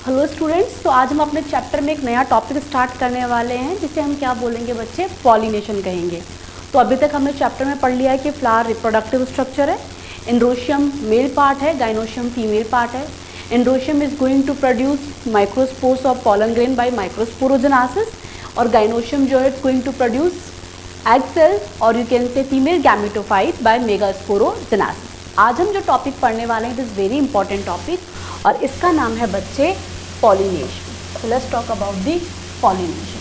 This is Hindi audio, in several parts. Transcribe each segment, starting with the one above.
हेलो स्टूडेंट्स, तो आज हम अपने चैप्टर में एक नया टॉपिक स्टार्ट करने वाले हैं जिसे हम क्या बोलेंगे बच्चे, पॉलिनेशन कहेंगे। तो अभी तक हमने चैप्टर में पढ़ लिया है कि फ्लावर रिप्रोडक्टिव स्ट्रक्चर है, एंड्रोशियम मेल पार्ट है, गाइनोशियम फीमेल पार्ट है। Androecium is going to produce microspores of pollen grain by microsporogenesis, और गाइनोशियम जो है it's going to produce egg cell और you can say female gametophyte by megasporogenesis. आज हम जो टॉपिक पढ़ने वाले हैं it is very important topic और इसका नाम है बच्चे pollination. So let's talk about the pollination.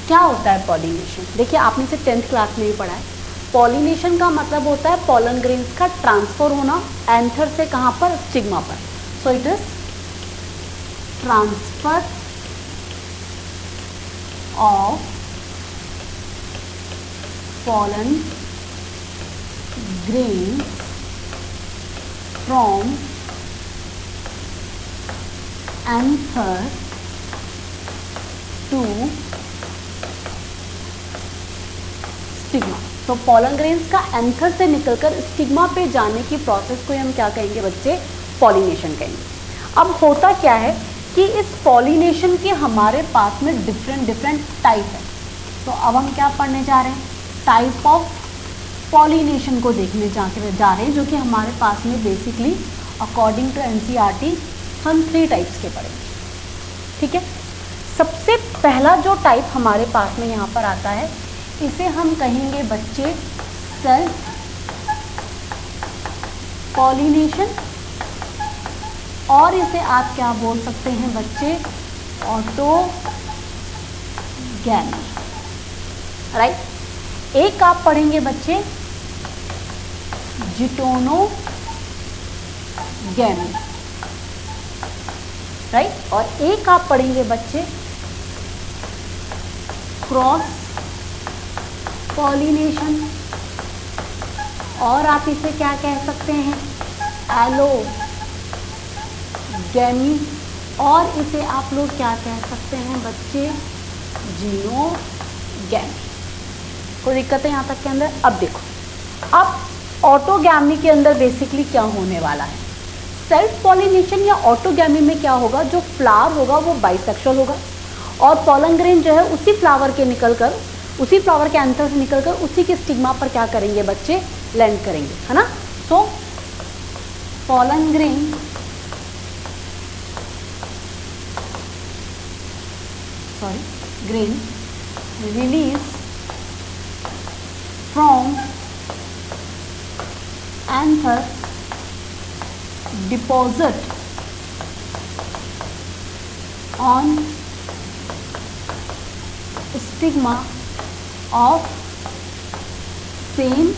क्या होता है पॉलिनेशन? देखिए आपने इसे 10th क्लास में भी पढ़ा है। पॉलिनेशन का मतलब होता है पॉलन ग्रेन्स का ट्रांसफर होना एंथर से कहाँ पर, स्टिग्मा पर। So it is transfer of pollen grains from anther to stigma. तो पॉलन ग्रेन्स का एंथर से निकलकर स्टिग्मा पे जाने की प्रोसेस को हम क्या कहेंगे बच्चे, पॉलिनेशन कहेंगे। अब होता क्या है कि इस पॉलिनेशन के हमारे पास में डिफरेंट टाइप है। तो अब हम क्या पढ़ने जा रहे हैं, टाइप ऑफ पॉलिनेशन को देखने जा रहे हैं, जो कि हमारे पास में बेसिकली अकॉर्डिंग टू एनसीईआरटी हम 3 टाइप्स के पढ़ेंगे। ठीक है, सबसे पहला जो टाइप हमारे पास में यहाँ पर आता है इसे हम कहेंगे बच्चे सेल्फ पॉलिनेशन, और इसे आप क्या बोल सकते हैं बच्चे, ऑटोगैमी। राइट। एक आप पढ़ेंगे बच्चे जिटोनोगैमी, राइट, और एक आप पढ़ेंगे बच्चे क्रॉस पॉलिनेशन, और आप इसे क्या कह सकते हैं, एलोगैमी, और इसे आप लोग क्या कह सकते हैं बच्चे, जीनोगैमी। कोई दिक्कत है यहाँ तक के अंदर? अब देखो, अब ऑटोगैमी के अंदर बेसिकली क्या होने वाला है, सेल्फ पॉलिनेशन या ऑटोगैमी में क्या होगा, जो फ्लावर होगा वो बाइसेक्सुअल होगा और पॉलन ग्रेन जो है उसी फ्लावर के एंथर से निकलकर उसी के स्टिग्मा पर क्या करेंगे बच्चे, लैंड करेंगे, है ना। So pollen grain release from anther, deposit on stigma of same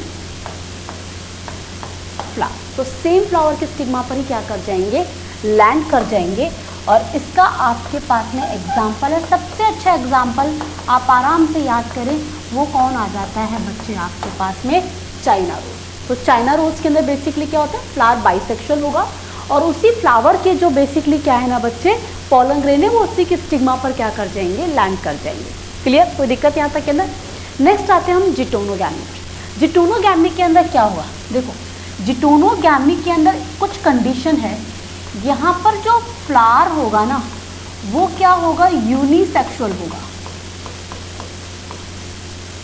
flower। तो सेम फ्लावर के स्टिग्मा पर ही क्या कर जाएंगे, लैंड कर जाएंगे। और इसका आपके पास में एग्जाम्पल है, सबसे अच्छा एग्जाम्पल आप आराम से याद करें वो कौन आ जाता है बच्चे आपके पास में, चाइना रोज। तो चाइना रोज के अंदर बेसिकली क्या होता है, फ्लावर बाइसेक्सुअल होगा और उसी फ्लावर के जो बेसिकली क्या है ना बच्चे, पॉलन ग्रेन है, वो उसी के स्टिग्मा पर क्या कर जाएंगे, लैंड कर जाएंगे। क्लियर, कोई दिक्कत यहाँ तक के अंदर? नेक्स्ट आते हैं हम जिटोनोगैमी। जिटोनोगैमी के अंदर क्या हुआ, देखो जिटोनोगैमी के अंदर कुछ कंडीशन है, यहाँ पर जो फ्लावर होगा ना वो क्या होगा, यूनिसेक्सुअल होगा।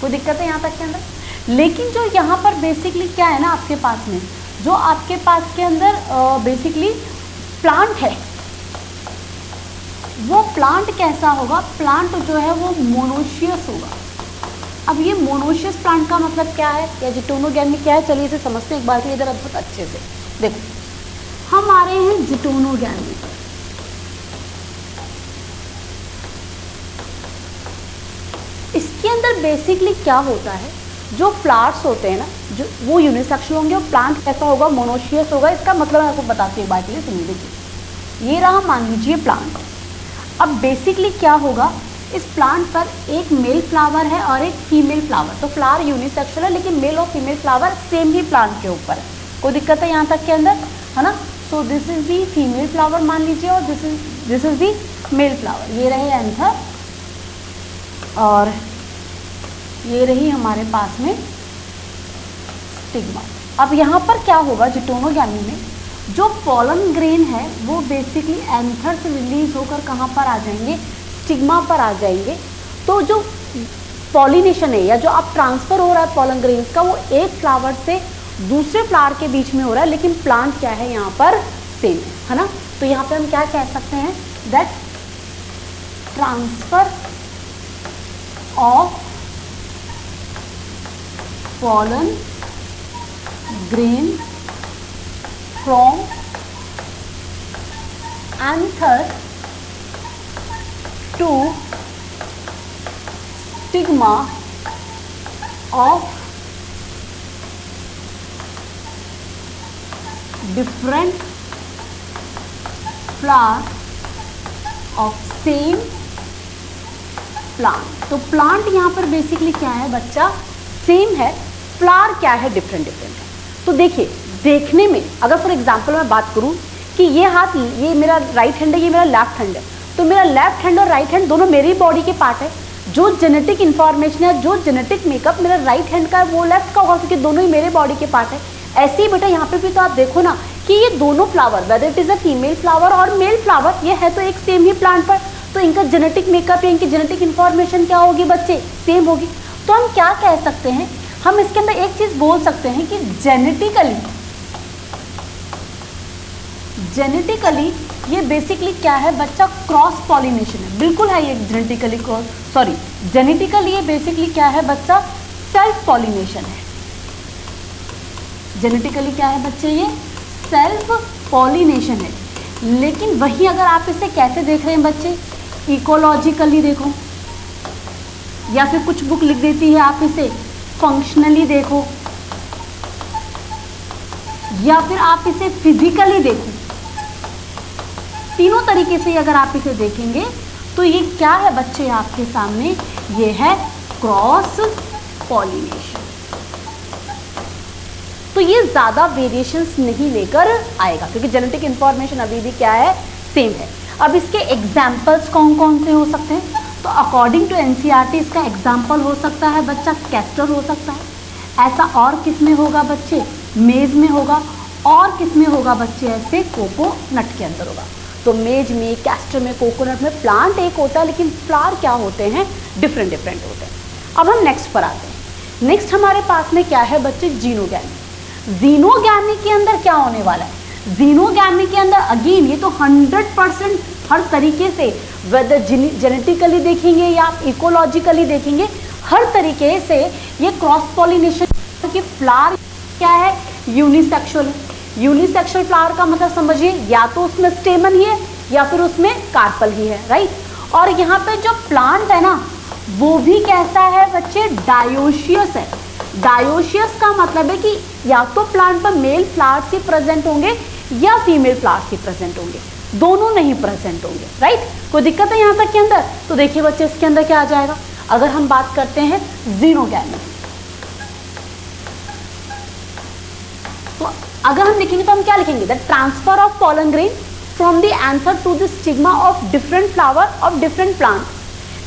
कोई दिक्कत है यहाँ तक के अंदर? लेकिन जो यहाँ पर बेसिकली क्या है ना आपके पास में, जो आपके पास के अंदर बेसिकली प्लांट है, वो प्लांट कैसा होगा, प्लांट जो है वो मोनोशियस होगा। अब ये मोनोशियस प्लांट का मतलब क्या है या जिटोनोगैमी क्या है, चलिए इसे समझते हैं एक बार के इधर बहुत अच्छे से। देखो हम आ रहे हैं जिटोनोगैमी पर। इसके अंदर बेसिकली क्या होता है, जो फ्लावर्स होते हैं ना जो वो यूनिसेक्सुअल होंगे और प्लांट कैसा होगा, मोनोशियस होगा। इसका मतलब मैं आपको बताती हूँ एक बार के लिए, सुनिए। देखिए ये रहा मान लीजिए प्लांट। अब बेसिकली क्या होगा, इस प्लांट पर एक मेल फ्लावर है और एक फीमेल फ्लावर। तो फ्लावर यूनिसेक्सुअल है लेकिन मेल और फीमेल फ्लावर सेम ही प्लांट के ऊपर है। कोई दिक्कत है यहाँ तक के अंदर, है ना। So this is the female flower मान लीजिए और this is the male flower. ये रहे एंथर और ये रही हमारे पास में स्टिग्मा। अब यहाँ पर क्या होगा, जिटोनोगैमी में जो पॉलन ग्रेन है वो बेसिकली एंथर से रिलीज होकर कहाँ पर आ जाएंगे, स्टिग्मा पर आ जाएंगे। तो जो पॉलिनेशन है या जो अब ट्रांसफर हो रहा है पॉलन ग्रेन्स का, वो एक फ्लावर से दूसरे फ्लावर के बीच में हो रहा है, लेकिन प्लांट क्या है यहाँ पर सेम है ना। तो यहाँ पे हम क्या कह सकते हैं, that transfer of pollen grain from anther to stigma of different flower of same plant। तो प्लांट यहाँ पर बेसिकली क्या है बच्चा, सेम है, फ्लावर क्या है, डिफरेंट डिफरेंट है। तो देखिए, देखने में अगर फॉर एग्जांपल मैं बात करूं कि ये हाथ, ये मेरा राइट हैंड है, ये मेरा लेफ्ट हैंड है, तो मेरा लेफ्ट हैंड और राइट हैंड दोनों मेरी बॉडी के पार्ट है। जो जेनेटिक इन्फॉर्मेशन है, जो जेनेटिक मेकअप मेरा राइट हैंड का है वो लेफ्ट का होगा, क्योंकि दोनों ही मेरे बॉडी के पार्ट है। ऐसे ही बेटा यहाँ पे भी तो आप देखो ना कि ये दोनों flower, whether it is a female flower और मेल फ्लावर, ये है तो एक सेम ही प्लांट पर, तो इनका जेनेटिक मेकअप या इनकी जेनेटिक इन्फॉर्मेशन क्या होगी बच्चे, सेम होगी। तो हम क्या कह सकते हैं, हम इसके अंदर एक चीज बोल सकते हैं कि जेनेटिकली ये बेसिकली क्या है बच्चा, क्रॉस पॉलिनेशन है। बिल्कुल है ये जेनेटिकली जेनेटिकली ये बेसिकली क्या है बच्चा, सेल्फ पॉलिनेशन है। जेनेटिकली क्या है बच्चे, ये सेल्फ पॉलिनेशन है। लेकिन वही अगर आप इसे कैसे देख रहे हैं बच्चे, इकोलॉजिकली देखो, या फिर कुछ बुक लिख देती है आप इसे फंक्शनली देखो, या फिर आप इसे फिजिकली देखो। तीनों तरीके से अगर आप इसे देखेंगे तो ये क्या है बच्चे आपके सामने, ये है क्रॉस पॉलिनेशन। तो ये ज्यादा वेरिएशंस नहीं लेकर आएगा, क्योंकि जेनेटिक इंफॉर्मेशन अभी भी क्या है, सेम है। अब इसके एग्जाम्पल्स कौन कौन से हो सकते हैं, तो अकॉर्डिंग टू एनसीईआरटी इसका एग्जाम्पल हो सकता है बच्चा कैस्टर हो सकता है। ऐसा और किस में होगा बच्चे, मेज में होगा। और किस में होगा बच्चे, ऐसे कोकोनट के अंदर होगा। तो मेज में, कैस्टर में, कोकोनट में प्लांट एक होता है, लेकिन फ्लावर क्या होते हैं, डिफरेंट डिफरेंट होते हैं। अब हम नेक्स्ट पर आते हैं। नेक्स्ट हमारे पास में क्या है बच्चे, जीनोगैमी। जीनोगैमी के अंदर क्या होने वाला है, जीनोगैमी के अंदर अगेन ये तो 100% हर तरीके से, वेदर जेनेटिकली देखेंगे या आप इकोलॉजिकली देखेंगे, हर तरीके से ये क्रॉस पॉलिनेशन की फ्लावर क्या है, यूनिसेक्सुअल है। यूनिसेक्सुअल फ्लावर का मतलब समझिए, या तो उसमें स्टेमन ही है या फिर उसमें कार्पल ही है, राइट। और यहाँ पे जो प्लांट है ना, वो भी कैसा है बच्चे, डायोशियस है। डायोशियस का मतलब है कि या तो प्लांट पर मेल फ्लावर्स ही प्रेजेंट होंगे या फीमेल फ्लावर्स ही प्रेजेंट होंगे, दोनों नहीं प्रेजेंट होंगे, राइट। कोई दिक्कत है यहाँ तक के अंदर। तो देखिए बच्चे, इसके अंदर क्या आ जाएगा, अगर हम बात करते हैं जीनोगैमी, तो अगर हम लिखेंगे तो हम क्या लिखेंगे, the transfer of pollen grain from the anther to the stigma of different flower of different plant.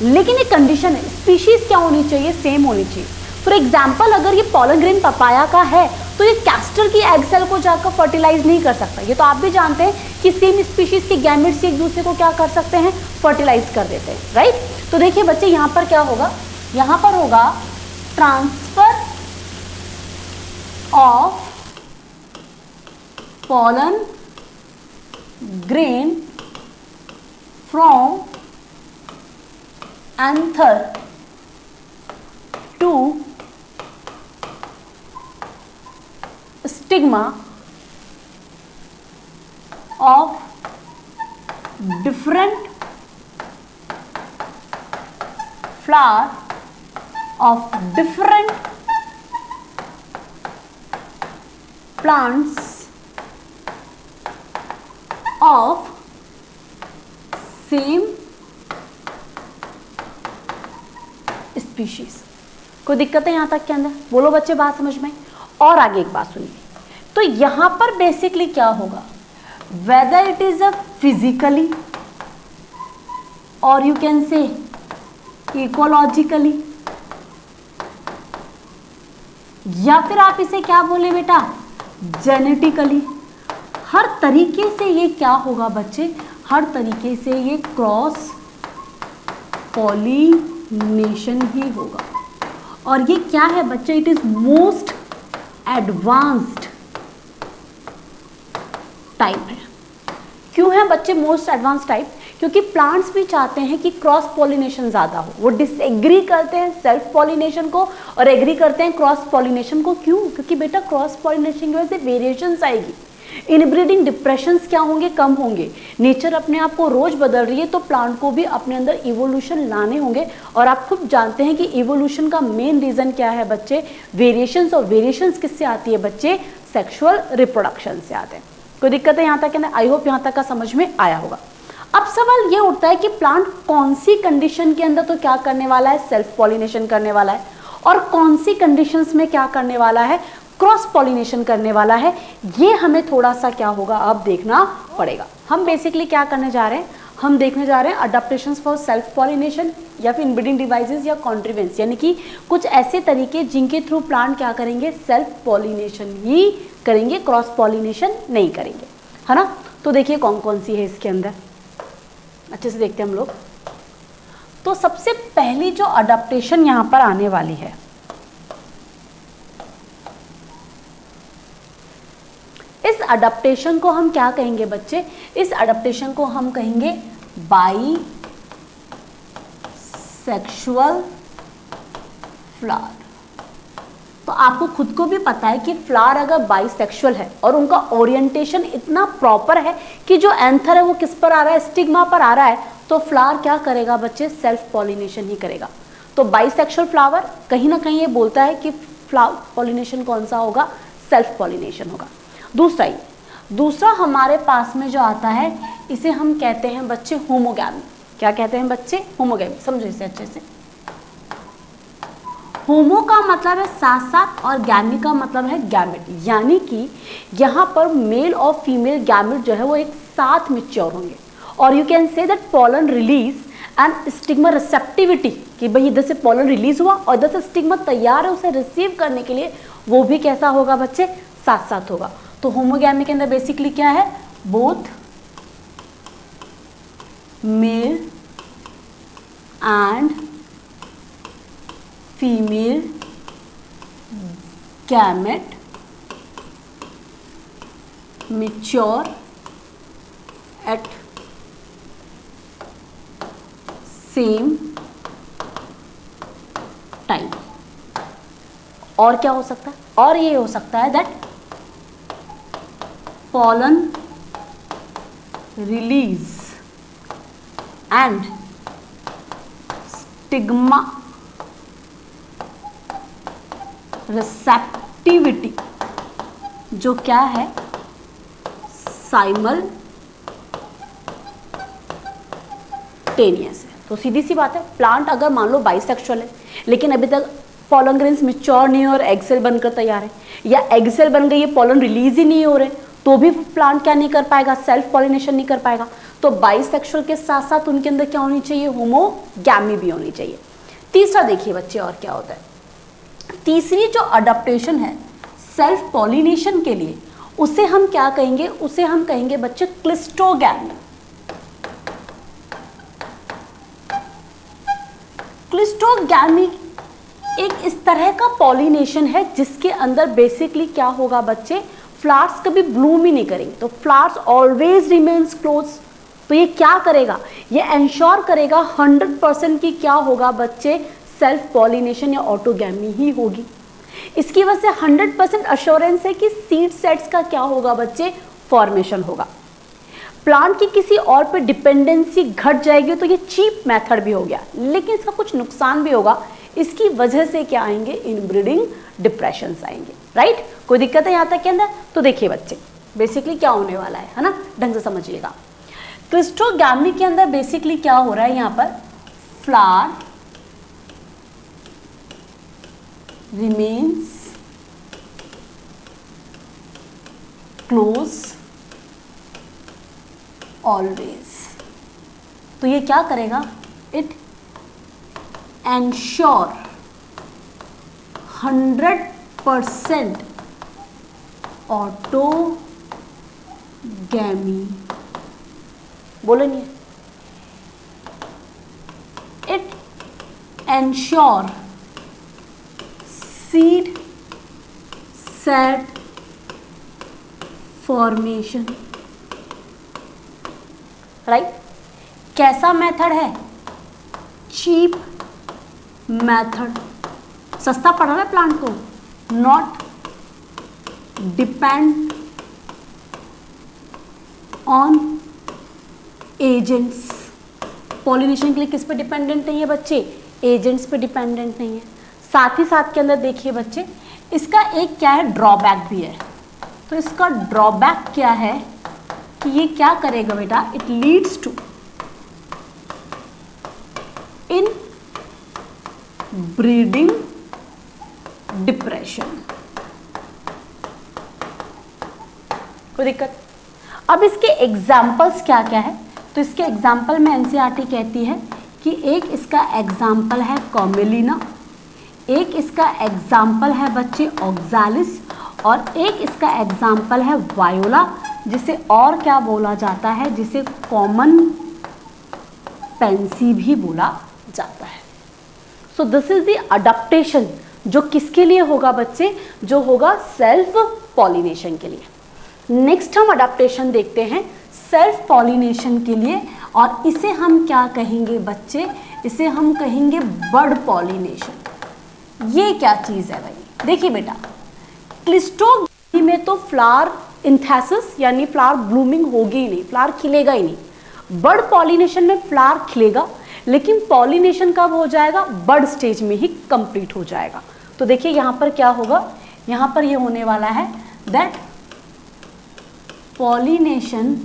लेकिन एक कंडीशन है, स्पीशीज क्या होनी चाहिए, सेम होनी चाहिए। फॉर एग्जाम्पल, अगर ये पॉलन ग्रेन पपाया का है तो ये कैस्टर की एग सेल को जाकर फर्टिलाइज नहीं कर सकता। ये तो आप भी जानते हैं कि सेम स्पीशीज के गैमेट्स एक दूसरे को क्या कर सकते हैं, फर्टिलाइज कर देते हैं, राइट। तो देखिए बच्चे, यहाँ पर क्या होगा, यहाँ पर होगा transfer of pollen grain from anther to stigma of different flower of different plants of same species। कोई दिक्कत है यहाँ तक के अंदर, बोलो बच्चे बात समझ में। और आगे एक बात सुनिए, तो यहाँ पर बेसिकली क्या होगा, whether it is a physically और यू कैन से इकोलॉजिकली, या फिर आप इसे क्या बोले बेटा, जेनेटिकली। हर तरीके से ये क्या होगा बच्चे, हर तरीके से ये क्रॉस पॉलिनेशन ही होगा। और ये क्या है बच्चे, it is most advanced type है। क्यों है बच्चे मोस्ट एडवांस टाइप, क्योंकि प्लांट्स भी चाहते हैं कि क्रॉस पॉलिनेशन ज़्यादा हो। वो डिसएग्री करते हैं सेल्फ पॉलिनेशन को और एग्री करते हैं क्रॉस पॉलिनेशन को। क्यों, क्योंकि बेटा क्रॉस पॉलिनेशन की वजह से वेरिएशंस आएगी, इनब्रीडिंग डिप्रेशंस क्या होंगे, कम होंगे। नेचर अपने आप को रोज बदल रही है, तो प्लांट को भी अपने अंदर इवोल्यूशन लाने होंगे। और आप खुद जानते हैं कि इवोल्यूशन का मेन रीजन क्या है बच्चे, वेरिएशंस। और वेरिएशंस किससे आती है बच्चे, सेक्सुअल रिप्रोडक्शन से आते हैं। कोई दिक्कत है यहाँ तक है ना, आई होप यहाँ तक का समझ में आया होगा। अब सवाल ये उठता है कि प्लांट कौन सी कंडीशन के अंदर तो क्या करने वाला है, सेल्फ पॉलिनेशन करने वाला है, और कौन सी कंडीशंस में क्या करने वाला है, क्रॉस पॉलिनेशन करने वाला है। ये हमें थोड़ा सा क्या होगा अब देखना पड़ेगा। हम बेसिकली क्या करने जा रहे हैं, हम देखने जा रहे हैं अडेप्टेशंस फॉर सेल्फ पॉलिनेशन या फिर इनब्रीडिंग डिवाइसेस या कॉन्ट्रीवेंस, यानी कि कुछ ऐसे तरीके जिनके थ्रू प्लांट क्या करेंगे, सेल्फ पॉलिनेशन ही करेंगे, क्रॉस पॉलिनेशन नहीं करेंगे, है ना। तो देखिए कौन कौन सी है इसके अंदर, अच्छे से देखते हैं हम लोग। तो सबसे पहली जो अडेप्टेशन यहाँ पर आने वाली है, इस अडेप्टेशन को हम क्या कहेंगे बच्चे, इस अडेप्टेशन को हम कहेंगे बाई सेक्सुअल फ्लावर। तो आपको खुद को भी पता है कि फ्लावर अगर बाइसेक्सुअल है और उनका ओरिएंटेशन इतना प्रॉपर है कि जो एंथर है वो किस पर आ रहा है, स्टिग्मा पर आ रहा है, तो फ्लावर क्या करेगा बच्चे, सेल्फ पॉलिनेशन ही करेगा। तो बाइसेक्सुअल फ्लावर कहीं ना कहीं ये बोलता है कि फ्लावर पॉलिनेशन कौन सा होगा, सेल्फ पॉलिनेशन होगा। दूसरा हमारे पास में जो आता है, इसे हम कहते हैं बच्चे होमोगैमी। क्या कहते हैं बच्चे, होमोगैमी। समझो इसे अच्छे से। होमो का मतलब है साथ साथ और गैमी का मतलब है गैमेट, यानी कि यहाँ पर मेल और फीमेल गैमेट जो है वो एक साथ मैच्योर होंगे। और you can say that pollen release and stigma receptivity, कि भाई इधर से पॉलन रिलीज हुआ और इधर से स्टिग्मा तैयार है उसे रिसीव करने के लिए, वो भी कैसा होगा बच्चे, साथ साथ होगा। तो होमोगैमी के अंदर बेसिकली क्या है, both male and female gamete mature at same time। और क्या हो सकता है, और ये हो सकता है that pollen release and stigma receptivity जो क्या है, साइमल्टेनियस है। तो सीधी सी बात है, प्लांट अगर मान लो बाइसेक्सुअल है लेकिन अभी तक पॉलन ग्रेन्स मैच्योर नहीं और एग सेल बनकर तैयार है, या एग सेल बन गई, ये पॉलन रिलीज ही नहीं हो रहे, तो भी प्लांट क्या नहीं कर पाएगा, सेल्फ पॉलिनेशन नहीं कर पाएगा। तो बाइसेक्सुअल के साथ साथ उनके अंदर क्या होनी चाहिए, होमोगैमी भी होनी चाहिए। तीसरा देखिए बच्चे और क्या होता है, तीसरी जो अडेप्टेशन है सेल्फ पॉलिनेशन के लिए, उसे हम क्या कहेंगे, उसे हम कहेंगे बच्चे क्लिस्टोगैमी। क्लिस्टोगैमी एक इस तरह का पॉलिनेशन है जिसके अंदर बेसिकली क्या होगा बच्चे, फ्लावर्स कभी ब्लूम ही नहीं करेंगे, तो फ्लावर्स ऑलवेज रिमेन्स क्लोज। तो ये क्या करेगा, ये एंश्योर करेगा 100% की क्या होगा बच्चे, सेल्फ पॉलिनेशन या ऑटोगैमी ही होगी। इसकी वजह से 100% अश्योरेंस है कि सीड सेट्स का क्या होगा बच्चे, फॉर्मेशन होगा। प्लांट की किसी और पे डिपेंडेंसी घट जाएगी तो ये चीप मेथड भी हो गया, लेकिन इसका कुछ नुकसान भी होगा। इसकी वजह से क्या आएंगे, इनब्रीडिंग डिप्रेशंस आएंगे, राइट। कोई दिक्कत है यहाँ तक के अंदर। तो देखिए बच्चे बेसिकली क्या होने वाला है ना, ढंग से समझिएगा। क्लिस्टोगैमी के अंदर बेसिकली क्या हो रहा है, यहाँ पर फ्लावर remains close always। तो ये क्या करेगा, it ensure 100% परसेंट ऑटोगैमी, बोलो नहीं, it ensure seed set formation, right. कैसा मेथड है? चीप मेथड, सस्ता पड़ रहा है प्लांट को, not depend on agents. Pollination के लिए किस पे डिपेंडेंट नहीं है बच्चे? एजेंट्स पे डिपेंडेंट नहीं है। साथ ही साथ के अंदर देखिए बच्चे, इसका एक क्या है, ड्रॉबैक भी है। तो इसका ड्रॉबैक क्या है कि ये क्या करेगा बेटा, it leads to inbreeding depression. कोई दिक्कत? अब इसके एग्जाम्पल्स क्या क्या है? तो इसके एग्जाम्पल में एनसीईआरटी कहती है कि एक इसका एग्जाम्पल है कॉमेलिना, एक इसका एग्जाम्पल है बच्चे ऑक्सालिस, और एक इसका एग्जाम्पल है वायोला, जिसे और क्या बोला जाता है, जिसे कॉमन पेंसी भी बोला जाता है। So this is the adaptation, जो किसके लिए होगा बच्चे, जो होगा सेल्फ पॉलिनेशन के लिए। नेक्स्ट हम अडप्टेशन देखते हैं सेल्फ पॉलिनेशन के लिए, और इसे हम क्या कहेंगे बच्चे, इसे हम कहेंगे बर्ड पॉलिनेशन। ये क्या चीज़ है भाई? देखिए बेटा, क्लिस्टोगैमी में तो फ्लावर इंथेसिस यानी फ्लावर ब्लूमिंग होगी ही नहीं, फ्लावर खिलेगा ही नहीं। बर्ड पॉलिनेशन में फ्लावर खिलेगा, लेकिन पॉलिनेशन कब हो जाएगा? बर्ड स्टेज में ही कंप्लीट हो जाएगा। तो देखिए यहाँ पर क्या होगा, यहाँ पर ये होने वाला है that pollination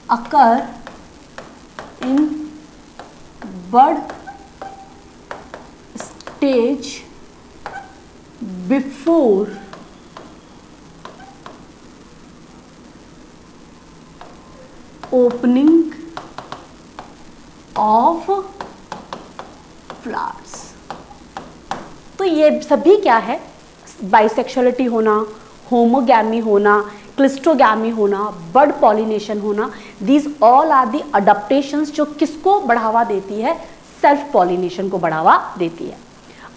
occur in bud stage before opening of flowers। तो ये सभी क्या है? बाइसेक्सुअलिटी होना, होमोगैमी होना, क्लिस्टोगैमी होना, बर्ड पॉलिनेशन होना, दीज ऑल आर दी अडप्टेशंस जो किसको बढ़ावा देती है? सेल्फ पॉलिनेशन को बढ़ावा देती है।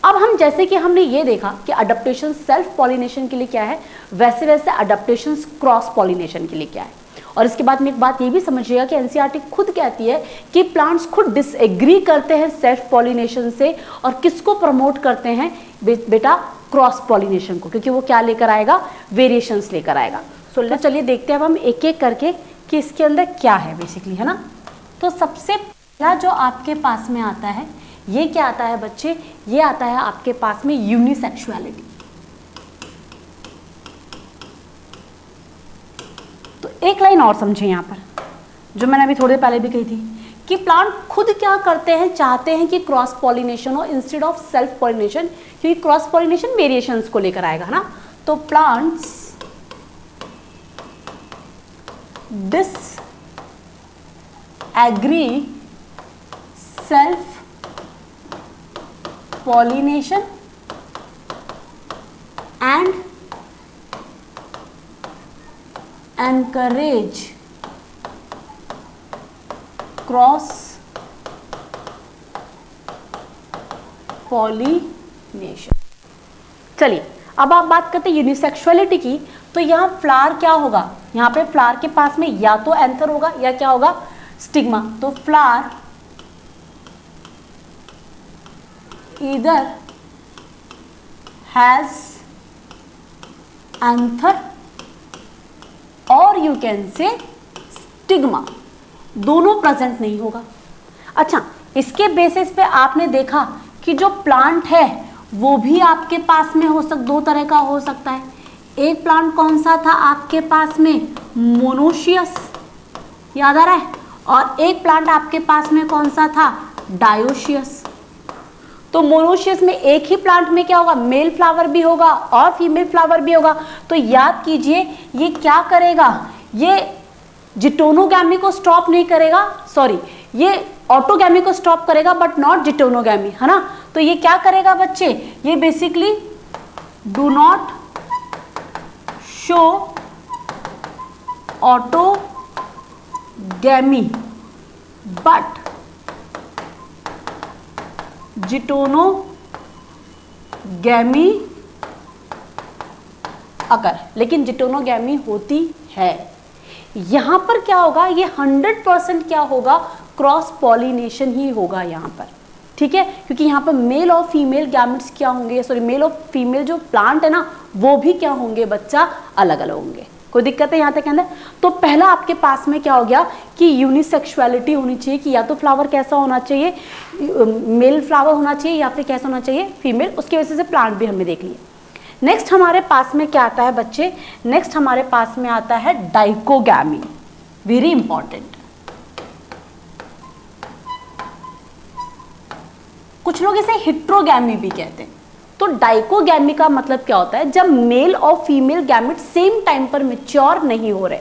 अब हम जैसे कि हमने ये देखा कि अडप्टेशन सेल्फ पॉलिनेशन के लिए क्या है, वैसे वैसे अडप्टेशंस क्रॉस पॉलिनेशन के लिए क्या है। और इसके बाद में एक बात ये भी समझिएगा कि एनसीईआरटी खुद कहती है कि प्लांट्स खुद डिसएग्री करते हैं सेल्फ पॉलिनेशन से, और किसको प्रमोट करते हैं बेटा? क्रॉस पॉलिनेशन को, क्योंकि वो क्या लेकर आएगा? वेरिएशंस लेकर आएगा। तो चलिए देखते हैं अब हम एक एक करके कि इसके अंदर क्या है बेसिकली, है ना। तो सबसे पहला जो आपके पास में आता है, ये क्या आता है बच्चे? ये आता है आपके पास में यूनिसेक्सुअलिटी। तो एक लाइन और समझें यहाँ पर, जो मैंने अभी थोड़ी देर पहले भी कही थी कि प्लांट खुद क्या करते हैं, चाहते हैं कि क्रॉस पॉलिनेशन हो इंस्टेड ऑफ सेल्फ पॉलिनेशन, क्योंकि क्रॉस पॉलिनेशन वेरिएशंस को लेकर आएगा, है ना। तो plants disagree self pollination and encourage cross pollination। चलिए अब आप बात करते हैं यूनिसेक्सुअलिटी की। तो यहाँ फ्लावर क्या होगा? यहाँ पे फ्लावर के पास में या तो एंथर होगा या क्या होगा? स्टिग्मा। तो फ्लावर ईदर हैज एंथर और यू कैन से स्टिग्मा, दोनों प्रेजेंट नहीं होगा। अच्छा, इसके बेसिस पे आपने देखा कि जो प्लांट है वो भी आपके पास में दो तरह का हो सकता है। एक प्लांट कौन सा था आपके पास में? मोनोशियस, याद आ रहा है। और एक प्लांट आपके पास में कौन सा था? डायोशियस। तो मोनोशियस में एक ही प्लांट में क्या होगा? मेल फ्लावर भी होगा और फीमेल फ्लावर भी होगा। तो याद कीजिए ये क्या करेगा? ये जिटोनोगैमी को स्टॉप नहीं करेगा, सॉरी, ये ऑटोगैमी को स्टॉप करेगा बट नॉट जिटोनोगैमी, है ना। तो तो ये क्या करेगा बच्चे, ये basically do not show autogamy but geitonogamy अगर, लेकिन जिटोनोगैमी होती है। यहां पर क्या होगा, ये 100% क्या होगा, क्रॉस पॉलिनेशन ही होगा यहाँ पर, ठीक है, क्योंकि यहाँ पर मेल और फीमेल गैमेट्स क्या होंगे, सॉरी मेल और फीमेल जो प्लांट है ना वो भी क्या होंगे बच्चा, अलग अलग होंगे। कोई दिक्कत है यहाँ तक के अंदर? तो पहला आपके पास में क्या हो गया कि यूनिसेक्सुअलिटी होनी चाहिए, कि या तो फ्लावर कैसा होना चाहिए, मेल फ्लावर होना चाहिए या फिर कैसा होना चाहिए, फीमेल। उसकी वजह से प्लांट भी हमने देख लिए। नेक्स्ट हमारे पास में क्या आता है बच्चे, नेक्स्ट हमारे पास में आता है डाइकोगैमी, वेरी इंपॉर्टेंट। कुछ लोग इसे हिट्रोगैमी भी कहते हैं। तो डाइकोगैमी का मतलब क्या होता है, जब मेल और फीमेल गैमेट सेम टाइम पर मैच्योर नहीं हो रहे,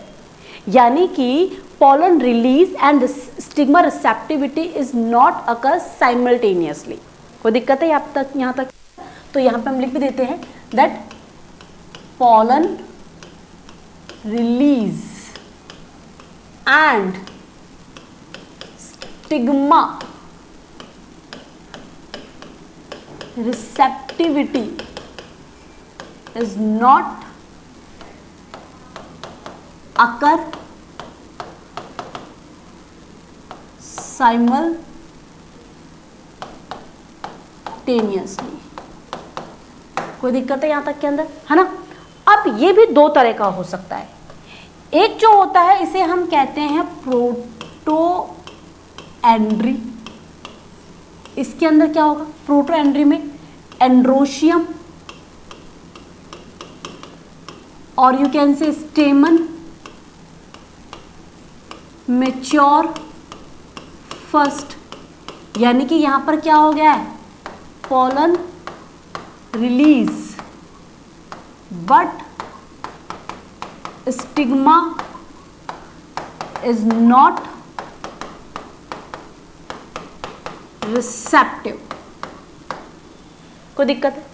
यानी कि pollen release and stigma receptivity is not occur simultaneously। कोई दिक्कत है यहाँ तक? तो यहाँ पे हम लिख भी देते हैं that pollen release and stigma receptivity is not occur simultaneously. कोई दिक्कत है यहाँ तक के अंदर, है ना? अब ये भी दो तरह का हो सकता है। एक जो होता है इसे हम कहते हैं प्रोटोएंड्री। इसके अंदर क्या होगा, प्रोटोएंड्री में एंड्रोशियम और यू कैन से स्टेमन मैच्योर फर्स्ट, यानी कि यहां पर क्या हो गया है, pollen release but stigma is not receptive. कोई दिक्कत है?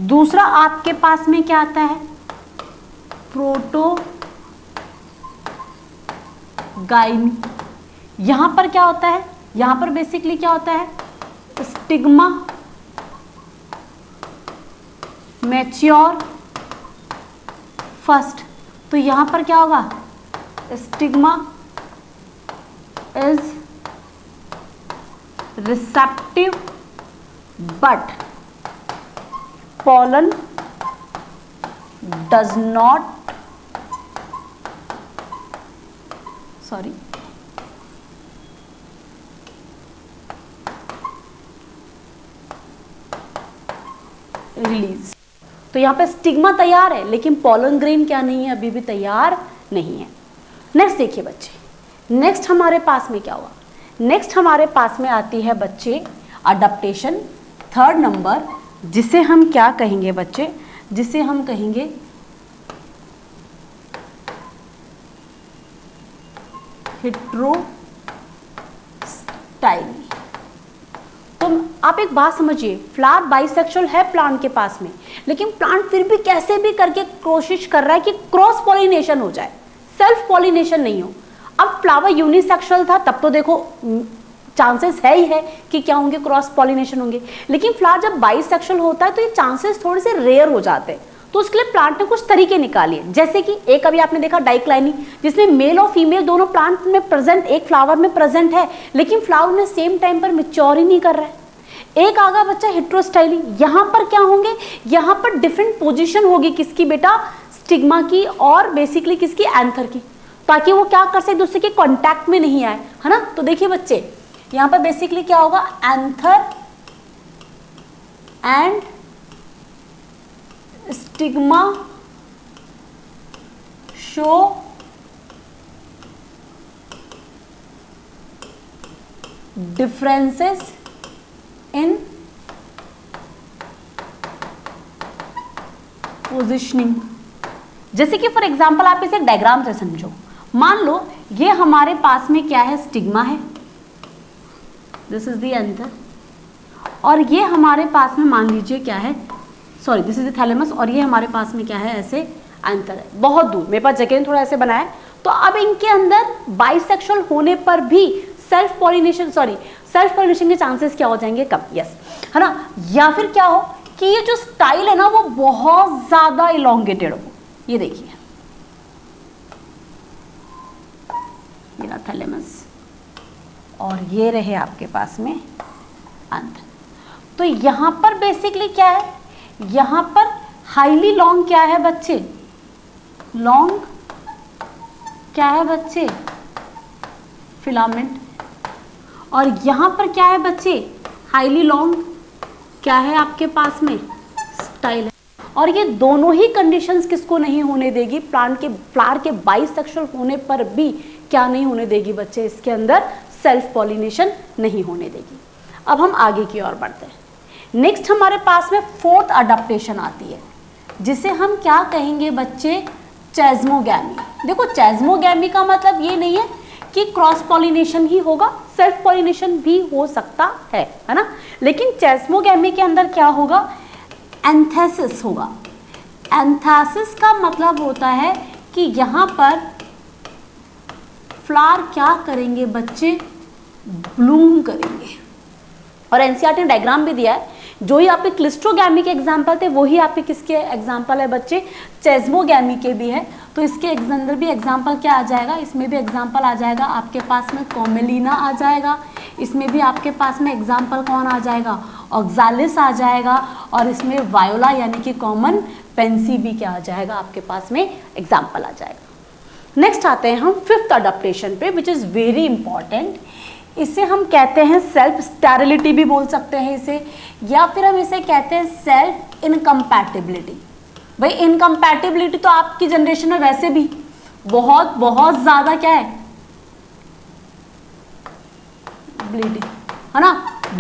दूसरा आपके पास में क्या आता है, प्रोटोगाइमी। यहां पर क्या होता है, यहां पर बेसिकली क्या होता है, स्टिग्मा मैच्योर फर्स्ट। तो यहां पर क्या होगा, stigma is receptive but pollen does not, sorry, release. तो यहाँ पे स्टिग्मा तैयार है लेकिन पॉलन ग्रेन क्या नहीं है, अभी भी तैयार नहीं है। नेक्स्ट देखिए बच्चे, नेक्स्ट हमारे पास में क्या हुआ, नेक्स्ट हमारे पास में आती है बच्चे अडप्टेशन, थर्ड नंबर, जिसे हम क्या कहेंगे बच्चे, जिसे हम कहेंगे हेटेरोस्टाइली। तो आप एक बात समझिए, फ्लावर बाइसेक्सुअल है प्लांट के पास में, लेकिन प्लांट फिर भी कैसे भी करके कोशिश कर रहा है कि क्रॉस पॉलिनेशन हो जाए, सेल्फ पॉलिनेशन नहीं हो। अब फ्लावर यूनिसेक्सुअल था तब तो देखो चांसेस है ही है कि क्या होंगे, क्रॉस पॉलिनेशन होंगे, लेकिन फ्लावर जब बाइसेक्सुअल होता है तो ये चांसेस थोड़े से रेयर हो जाते हैं। तो उसके लिए प्लांट ने कुछ तरीके निकाले, जैसे कि एक अभी आपने देखा डाइक्लाइनी, जिसमें मेल और फीमेल दोनों प्लांट में प्रेजेंट, एक फ्लावर में प्रेजेंट है लेकिन फ्लावर में सेम टाइम पर मैच्योर ही नहीं कर रहा है। एक आगा बच्चा हेटेरोस्टाइली, यहाँ पर क्या होंगे, यहाँ पर डिफरेंट पोजीशन होगी किसकी बेटा, स्टिग्मा की और बेसिकली किसकी, एंथर की, ताकि वो क्या कर सके, एक दूसरे के कॉन्टैक्ट में नहीं आए, है ना। तो देखिए बच्चे यहाँ पर बेसिकली क्या होगा, anther and stigma show differences in positioning. जैसे कि फॉर एग्जांपल आप इसे डायग्राम से समझो, मान लो ये हमारे पास में क्या है, स्टिग्मा है, दिस इज द एंथर, और ये हमारे पास में मान लीजिए क्या है, sorry this is the thalamus, और ये हमारे पास में क्या है, ऐसे एंथर है, बहुत दूर, मेरे पास जगह थोड़ा ऐसे बनाया है। तो अब इनके अंदर बाइसेक्सुअल होने पर भी सेल्फ पॉलिनेशन के चांसेस क्या हो जाएंगे, कम, यस, है ना। या फिर क्या हो कि ये जो स्टाइल है ना वो बहुत ज्यादा इलोंगेटेड हो, ये देखिए मेरा थैलेमस, और ये रहे आपके पास में एंथर। तो यहां पर बेसिकली क्या है, यहां पर हाईली लॉन्ग क्या है बच्चे, लॉन्ग क्या है बच्चे, फिलामेंट, और यहां पर क्या है बच्चे, हाईली लॉन्ग क्या है आपके पास में, स्टाइल है। और ये दोनों ही कंडीशंस किसको नहीं होने देगी, प्लांट के फ्लावर के बाइसेक्सुअल होने पर भी क्या नहीं होने देगी बच्चे, इसके अंदर सेल्फ पॉलिनेशन नहीं होने देगी। अब हम आगे की ओर बढ़ते हैं। नेक्स्ट हमारे पास में फोर्थ अडॉप्टेशन आती है, जिसे हम क्या कहेंगे बच्चे, चेस्मोगैमी। देखो चेस्मोगैमी का मतलब ये नहीं है कि क्रॉस पॉलिनेशन ही होगा, सेल्फ पॉलिनेशन भी हो सकता है ना, लेकिन चेस्मोगैमी के अंदर क्या होगा, एंथेसिस होगा। एंथेसिस का मतलब होता है कि यहाँ पर फ्लावर क्या करेंगे बच्चे, ब्लूम करेंगे। और एनसीईआरटी ने डायग्राम भी दिया है, जो ही आपके क्लिस्ट्रोगैमी के एग्जाम्पल थे वही आपके किसके एग्जाम्पल है बच्चे, चेस्मोगैमी के भी है। तो इसके अंदर भी एग्जाम्पल क्या आ जाएगा, इसमें भी एग्जाम्पल आ जाएगा आपके पास में कॉमेलिना आ जाएगा, इसमें भी आपके पास में एग्जाम्पल कौन आ जाएगा, ऑक्सालिस आ जाएगा, और इसमें वायोला यानी कि कॉमन पेंसी भी क्या आ जाएगा आपके पास में एग्जाम्पल आ जाएगा। नेक्स्ट आते हैं हम फिफ्थ अडॉप्टेशन पे, विच इज़ वेरी इंपॉर्टेंट। इसे हम कहते हैं सेल्फ स्टेरिलिटी भी बोल सकते हैं इसे, या फिर हम इसे कहते हैं सेल्फ इनकम्पैटिबिलिटी। भाई इनकम्पैटिबिलिटी तो आपकी जनरेशन में वैसे भी बहुत ज्यादा क्या है, ब्लीडिंग, है ना,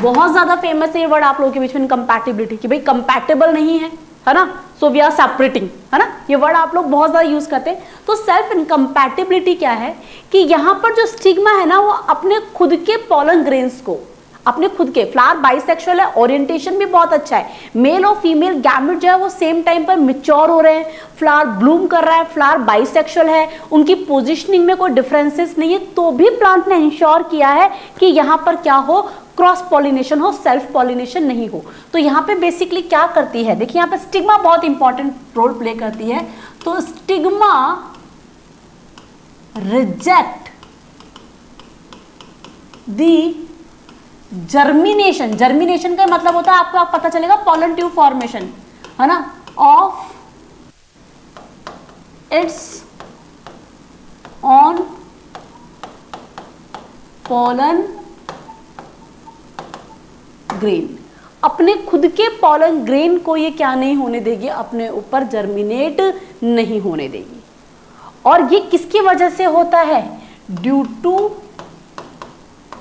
बहुत ज्यादा फेमस है ये वर्ड आप लोगों के बीच में, इनकम्पैटिबिलिटी, कि भाई कंपैटिबल नहीं है ना, सो वी आर सेपरेटिंग, है ना, ये वर्ड आप लोग बहुत ज्यादा यूज करते हैं। तो सेल्फ इनकम्पैटिबिलिटी क्या है कि यहाँ पर जो स्टिग्मा है ना वो अपने खुद के पॉलन ग्रेन्स को, अपने खुद के, फ्लावर बाइसेक्सुअल है, ओरिएंटेशन भी बहुत अच्छा है, मेल और फीमेल गैमेट जो है वो सेम टाइम पर मैच्योर हो रहे हैं, फ्लावर ब्लूम कर रहा है, फ्लावर बाइसेक्सुअल है, उनकी पोजीशनिंग में कोई डिफरेंसेस नहीं है, तो भी प्लांट ने इंश्योर किया है कि यहाँ पर क्या हो, क्रॉस पॉलिनेशन हो, सेल्फ पॉलिनेशन नहीं हो। तो यहाँ पे बेसिकली क्या करती है, देखिए यहाँ पे स्टिग्मा बहुत इंपॉर्टेंट रोल प्ले करती है। तो स्टिग्मा रिजेक्ट दी जर्मिनेशन का मतलब होता है आपको पता चलेगा पॉलन ट्यूब फॉर्मेशन, है ना, of its on pollen grain, अपने खुद के पॉलन ग्रेन को ये क्या नहीं होने देगी, अपने ऊपर जर्मिनेट नहीं होने देगी। और ये किसकी वजह से होता है, ड्यू टू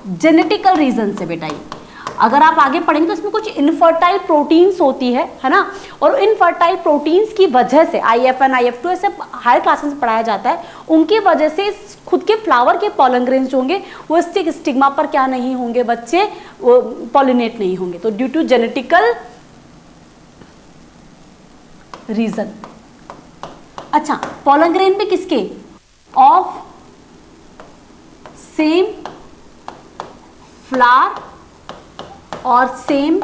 जेनेटिकल रीजन से। बेटा ये अगर आप आगे पढ़ेंगे तो इसमें कुछ इनफर्टाइल प्रोटीन्स होती है ना, और इनफर्टाइल प्रोटीन्स की वजह से IF1 IF2 ऐसे हायर क्लासेस में पढ़ाया जाता है, उनकी वजह से खुद के फ्लावर के पॉलन ग्रेन्स जो होंगे वो स्टिग्मा पर क्या नहीं होंगे बच्चे, वो पॉलिनेट नहीं होंगे। तो ड्यू टू जेनेटिकल रीजन। अच्छा, पॉलन ग्रेन भी किसके, ऑफ सेम फ्लावर और सेम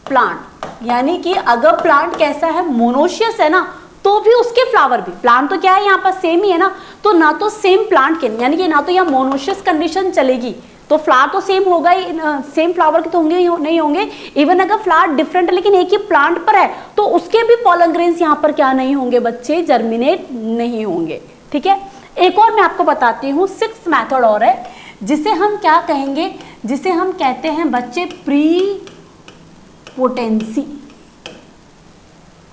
प्लांट, यानी कि अगर प्लांट कैसा है, मोनोशियस है ना, तो भी उसके फ्लावर भी, प्लांट तो क्या है यहाँ पर सेम ही है ना, तो ना तो सेम प्लांट के, यानी कि ना तो यहाँ मोनोशियस कंडीशन चलेगी, तो फ्लावर तो सेम होगा ही, सेम फ्लावर के तो होंगे नहीं होंगे। इवन अगर फ्लावर डिफरेंट है लेकिन एक ही प्लांट पर है तो उसके भी पॉलन ग्रेन्स यहाँ पर क्या नहीं होंगे बच्चे, जर्मिनेट नहीं होंगे। ठीक है, एक और मैं आपको बताती हूँ, सिक्स्थ मेथड और है जिसे हम क्या कहेंगे, जिसे हम कहते हैं बच्चे प्री पोटेंसी।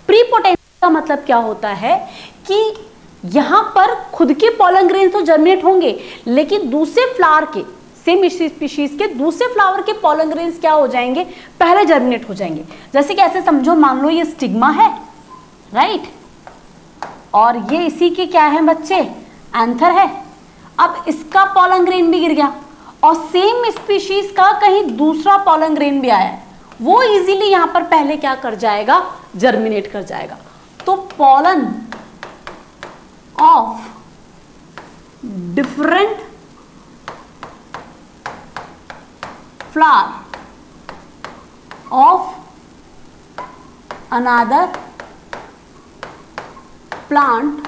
प्री पोटेंसी का मतलब क्या होता है कि यहां पर खुद के पॉलन ग्रेन तो जर्मिनेट होंगे लेकिन दूसरे फ्लावर के, सेम स्पीशीज के दूसरे फ्लावर के पॉलन ग्रेन्स क्या हो जाएंगे, पहले जर्मिनेट हो जाएंगे। जैसे कि ऐसे समझो, मान लो ये स्टिग्मा है, राइट, और ये इसी के क्या है बच्चे, एंथर है। अब इसका पॉलन ग्रेन भी गिर गया और सेम स्पीशीज का कहीं दूसरा पॉलन ग्रेन भी आया है, वो इजीली यहां पर पहले क्या कर जाएगा, जर्मिनेट कर जाएगा। तो pollen of different flower of another plant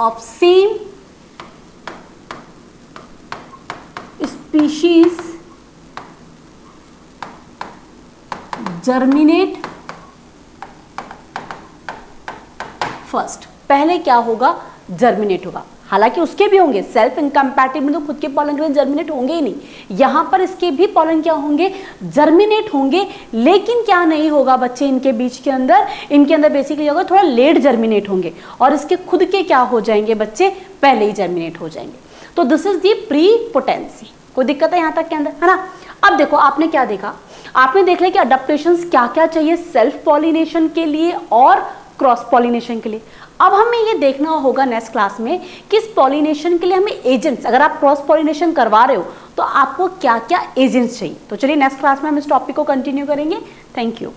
of same species germinate first। पहले क्या होगा, जर्मिनेट होगा। हालांकि उसके भी होंगे, सेल्फ इनकम्पैटिबल तो खुद के पॉलन ग्रेन जर्मिनेट होंगे ही नहीं, यहां पर इसके भी पॉलन क्या होंगे, जर्मिनेट होंगे। लेकिन क्या नहीं होगा बच्चे, इनके बीच के अंदर, इनके अंदर बेसिकली होगा थोड़ा लेट जर्मिनेट होंगे, और इसके खुद के क्या हो जाएंगे बच्चे, पहले ही जर्मिनेट हो जाएंगे। तो this is the pre potency. कोई दिक्कत है यहां तक के अंदर, है ना। अब देखो आपने क्या देखा, आपने देख लिया कि अडॉप्टेशंस क्या क्या चाहिए सेल्फ पॉलिनेशन के लिए और क्रॉस पॉलिनेशन के लिए। अब हमें ये देखना होगा नेक्स्ट क्लास में कि इस पॉलिनेशन के लिए हमें एजेंट्स, अगर आप क्रॉस पॉलिनेशन करवा रहे हो तो आपको क्या क्या एजेंट्स चाहिए। तो चलिए नेक्स्ट क्लास में हम इस टॉपिक को कंटिन्यू करेंगे। Thank you.